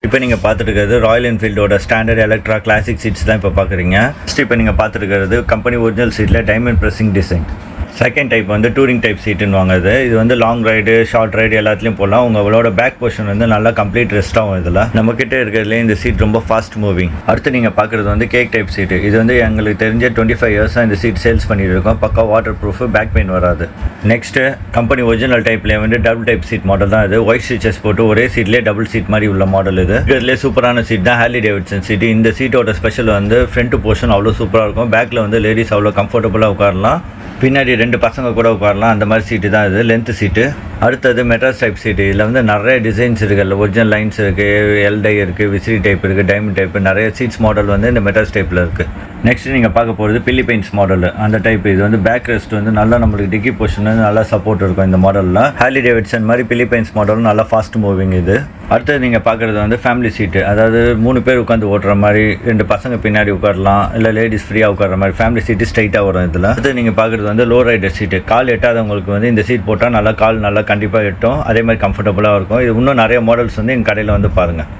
இப்போ நீங்கள் பார்த்துருக்கிறது ராயல் என்ஃபீல்டோட ஸ்டாண்டர்ட் எலக்ட்ரா கிளாசிக் சீட்ஸ் தான் இப்போ பார்க்குறீங்க. ஃபஸ்ட் இப்போ நீங்கள் பார்த்துருக்கிறது கம்பெனி ஒரிஜினல் சீட்டில் diamond pressing design. Second type வந்து டூரிங் டைப் சீட்டுன்னு வாங்குது. இது வந்து லாங் ரைடு, ஷார்ட் ரைடு எல்லாத்துலேயும் போகலாம். உங்களோட பேக் போர்ஷன் வந்து நல்லா கம்ப்ளீட் ரெஸ்ட் ஆகும். இதில் நம்மக்கிட்ட இருக்கிறதுலே இந்த சீட் ரொம்ப ஃபாஸ்ட் மூவிங். அடுத்து நீங்கள் பார்க்குறது வந்து கேக் டைப் சீட்டு. இது வந்து எங்களுக்கு தெரிஞ்ச 25 இயர்ஸாக இந்த சீட் சேல்ஸ் பண்ணிட்டு இருக்கோம். பக்கா வாட்டர் ப்ரூஃப், பேக் பெயின் வராது. நெக்ஸ்ட்டு கம்பெனி ஒரிஜினல் டைப்லேயே வந்து டபுள் டைப் சீட் மாடல் தான் இது. ஒயிட் ஸ்டிச்சஸ் போட்டு ஒரே சீட்லேயே டபுள் சீட் மாதிரி உள்ள மாடல் இது. இதுலேயே சூப்பரான சீட் தான் ஹார்லி டேவிட்சன் சீட். இந்த சீட்டோட ஸ்பெஷல் வந்து ஃப்ரண்ட் போர்ஷன் அவ்வளோ சூப்பராக இருக்கும். பேக்கில் வந்து லேடிஸ் அவ்வளோ கம்ஃபர்டபுளாக உட்காரலாம். பின்னாடி 2 பசங்க கூட உட்காரலாம். அந்த மாதிரி சீட்டு தான் இது, லென்த் சீட்டு. அடுத்தது மெட்ராஸ் டைப் சீட்டு. இதில் வந்து நிறைய டிசைன்ஸ் இருக்குது. ஒரிஜினல் லைன்ஸ் இருக்குது, எல்டை இருக்குது, விசிறி டைப் இருக்குது, டைமண்ட் டைப், நிறைய சீட்ஸ் மாடல் வந்து இந்த மெட்ராஸ் டைப்பில் இருக்குது. நெக்ஸ்ட் நீங்கள் பார்க்க போகிறது பிலிப்பைன்ஸ் மாடல். அந்த டைப் இது வந்து பேக் ரெஸ்ட் வந்து நல்லா நம்மளுக்கு டிக்கி பொசிஷன் வந்து நல்லா சப்போர்ட் இருக்கும் இந்த மாடலில். ஹார்லி டேவிட்சன் மாதிரி பிலிப்பைன்ஸ் மாடலும் நல்லா ஃபாஸ்ட் மூவிங் இது. அடுத்தது நீங்கள் பார்க்குறது வந்து ஃபேமிலி சீட்டு. அதாவது 3 பேர் உட்காந்து ஓட்டுற மாதிரி, 2 பசங்க பின்னாடி உட்காரலாம், இல்லை லேடிஸ் ஃப்ரீயாக உட்கார மாதிரி ஃபேமிலி சீட்டு ஸ்ட்ரைட்டாக வரும் இதில். அடுத்து நீங்கள் பார்க்குறது வந்து லோ ரைடர் சீட்டு. கால் எட்டாதவங்களுக்கு வந்து இந்த சீட் போட்டால் நல்லா கால் நல்லா கண்டிப்பாக எட்டும். அதே மாதிரி கம்ஃபர்டபுளாக இருக்கும். இது இன்னும் நிறைய மாடல்ஸ் வந்து எங்கள் கடையில் வந்து பாருங்கள்.